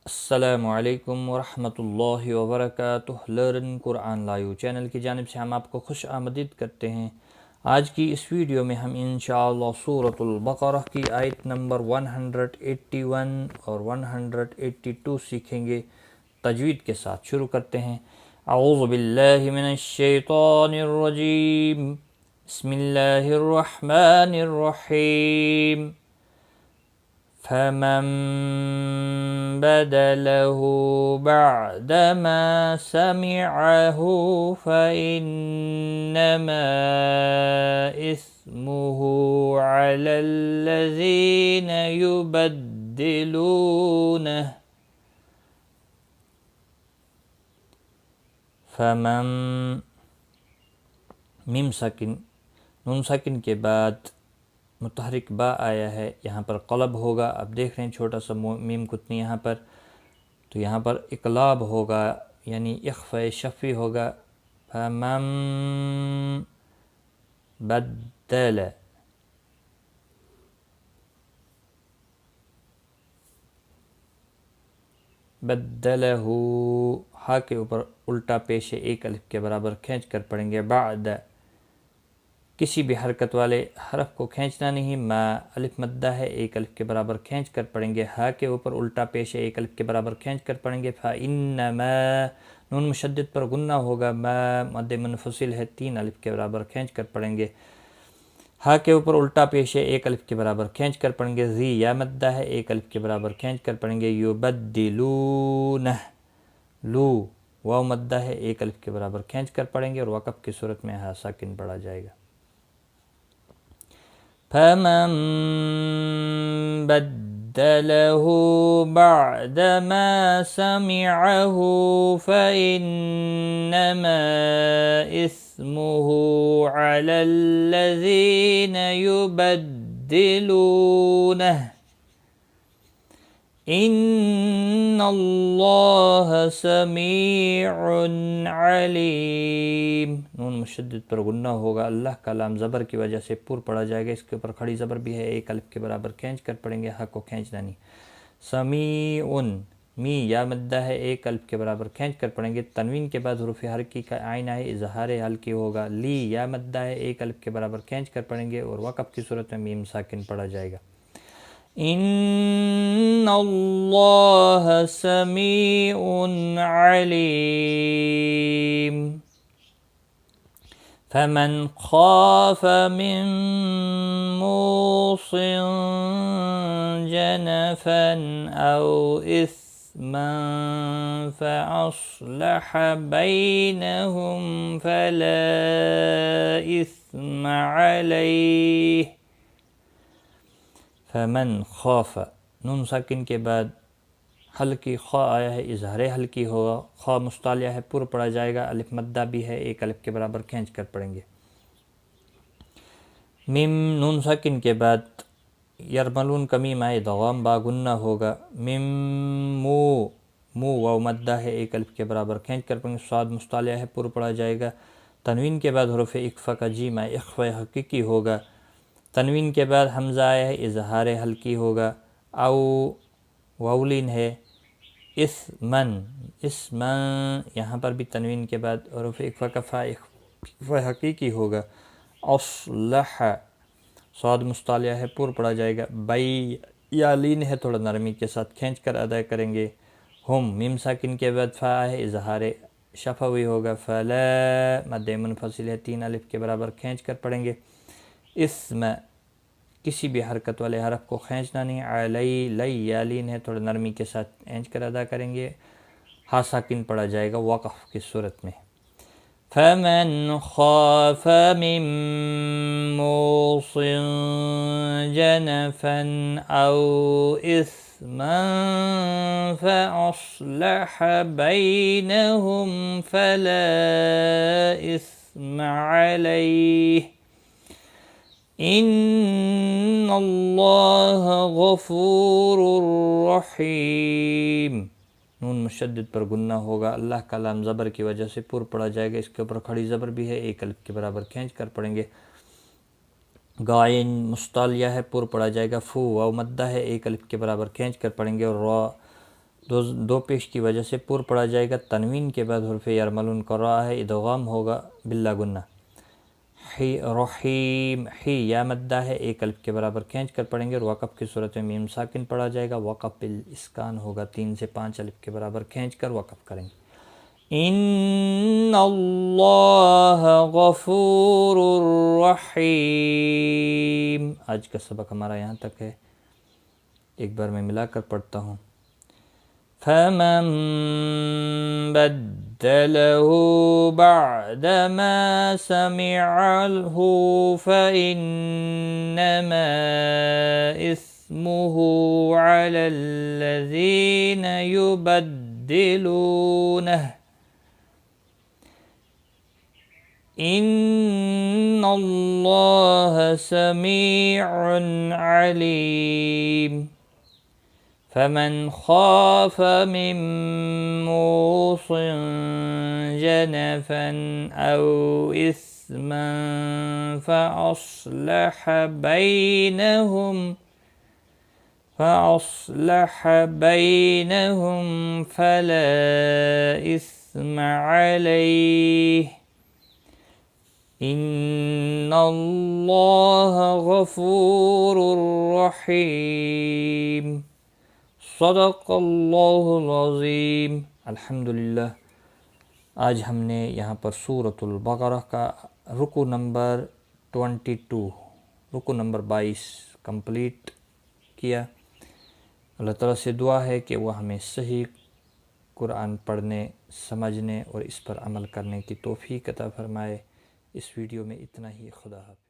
السلام علیکم ورحمۃ اللہ وبرکاتہ۔ لرن قرآن لائیو چینل کی جانب سے ہم آپ کو خوش آمدید کرتے ہیں۔ آج کی اس ویڈیو میں ہم انشاءاللہ سورۃ البقرہ کی آیت نمبر 181 اور 182 سیکھیں گے۔ تجوید کے ساتھ شروع کرتے ہیں۔ اعوذ باللہ من الشیطان الرجیم، بسم اللہ الرحمن الرحیم۔ فمن بدله بعدما سمعه فإنما إثمه على الذين يبدلونه فمن میم ساکن نون ساکن کے بعد متحرک با آیا ہے، یہاں پر قلب ہوگا۔ اب دیکھ رہے ہیں چھوٹا سا میم کتنی یہاں پر، تو یہاں پر اقلاب ہوگا، یعنی اخفاء شفی ہوگا۔ فمن بدل بدلہ، ہا کے اوپر الٹا پیش ایک الف کے برابر کھینچ کر پڑھیں گے۔ بعد کسی بھی حرکت والے حرف کو کھینچنا نہیں، ما الف مدہ ہے، ایک الف کے برابر کھینچ کر پڑھیں گے۔ ہا کے اوپر الٹا پیش ہے، ایک الف کے برابر کھینچ کر پڑھیں گے۔ فإنما نون مشدد پر غنہ ہوگا، ما مد منفصل ہے، تین الف کے برابر کھینچ کر پڑھیں گے۔ ہا کے اوپر الٹا پیش ہے، ایک الف کے برابر کھینچ کر پڑھیں گے۔ زی یا مدہ ہے، ایک الف کے برابر کھینچ کر پڑھیں گے۔ یبدلونہ، لو واو مدہ ہے، ایک الف کے برابر کھینچ کر پڑھیں گے، اور وقف کی صورت میں ہا ساکن پڑھا جائے گا۔ فمن بدله بعدما سمعه فإنما إثمه على الذين يبدلونه ان اللہ سمیع علیم۔ نون مشدد پر غنہ ہوگا، اللہ کا لام زبر کی وجہ سے پر پڑا جائے گا، اس کے اوپر کھڑی زبر بھی ہے، ایک الف کے برابر کھینچ کر پڑھیں گے، حق کو کھینچنا نہیں۔ سمیع، می یا مدہ ہے، ایک الف کے برابر کھینچ کر پڑھیں گے۔ تنوین کے بعد حروف حرکی کا آئینہ ہے، اظہار حلقی ہوگا۔ لی یا مدہ ہے، ایک الف کے برابر کھینچ کر پڑھیں گے، اور وقف کی صورت میں میم ساکن پڑھا جائے گا۔ ان اللہ سمیع علیم۔ فمن خاف من موص جنفا او اثما فاصلح بینہم فلا اثم علیہ۔ فمن خاف، نون ساکن کے بعد حلقی خا آیا ہے، اظہار حلقی ہوگا، خا مستعلیہ ہے، پر پڑھا جائے گا، الف مدہ بھی ہے، ایک الف کے برابر کھینچ کر پڑھیں گے۔ میم نون ساکن کے بعد یرملون کا میم آئے، ادغام با گنہ ہوگا۔ میم مو واو مدہ ہے، ایک الف کے برابر کھینچ کر پڑھیں گے، صاد مستعلیہ ہے، پر پڑھا جائے گا۔ تنوین کے بعد حروف اکفا کا جیم آئے، اخفاء حقیقی ہوگا۔ تنوین کے بعد حمزہ آیا ہے، اظہار حلقی ہوگا۔ او واولین ہے، اسمن، یہاں پر بھی تنوین کے بعد حروف اکفا کا فا اخفاء حقیقی ہوگا۔ اصلح، صاد مستعلیہ ہے، پر پڑھا جائے گا۔ بی یا لین ہے، تھوڑا نرمی کے ساتھ کھینچ کر ادا کریں گے۔ ہم، میم ساکن کے بعد فا ہے، اظہار شفوی ہوگا۔ فلا مد منفصل ہے، تین الف کے برابر کھینچ کر پڑھیں گے۔ اسم، کسی بھی حرکت والے حرف کو کھینچنا نہیں۔ علی، لی یا لین ہے، تھوڑا نرمی کے ساتھ کھینچ کر ادا کریں گے، ہا ساکن پڑھا جائے گا وقف کی صورت میں۔ فمن خاف من موص جنفا او اثما فاصلح بینہم فلا اثم علیہ ان اللہ غفور رحیم۔ نون مشدد پر غنہ ہوگا، اللہ کا لام زبر کی وجہ سے پر پڑھا جائے گا، اس کے اوپر کھڑی زبر بھی ہے، ایک الف کے برابر کھینچ کر پڑھیں گے۔ غائن مستعلیہ ہے، پر پڑھا جائے گا۔ فو واو مدہ ہے، ایک الف کے برابر کھینچ کر پڑھیں گے، اور را دو پیش کی وجہ سے پر پڑا جائے گا، تنوین کے بعد حرف یرملون کر رہا ہے، ادغام ہوگا باللہ گنہ. حی رحیم، حی یا مدہ ہے، ایک الف کے برابر کھینچ کر پڑھیں گے، اور وقف کی صورت میں میم ساکن پڑھا جائے گا، وقف بالاسکان ہوگا، 3 سے 5 الف کے برابر کھینچ کر وقف کریں گے. ان اللہ غفور رحیم. آج کا سبق ہمارا یہاں تک ہے، ایک بار میں ملا کر پڑھتا ہوں. فمن بدله بعدما سمعه فإنما إثمه على الذين يبدلونه إن الله سميع عليم. فمن خاف من موص جنفا أو إثما فأصلح بينهم فلا إثم عليه إن الله غفور رحيم. صدق اللہ العظیم. الحمدللہ. آج ہم نے یہاں پر سورۃ البقرہ کا رکو نمبر 22 کمپلیٹ کیا. اللہ تعالیٰ سے دعا ہے کہ وہ ہمیں صحیح قرآن پڑھنے، سمجھنے اور اس پر عمل کرنے کی توفیق عطا فرمائے. اس ویڈیو میں اتنا ہی. خدا حافظ.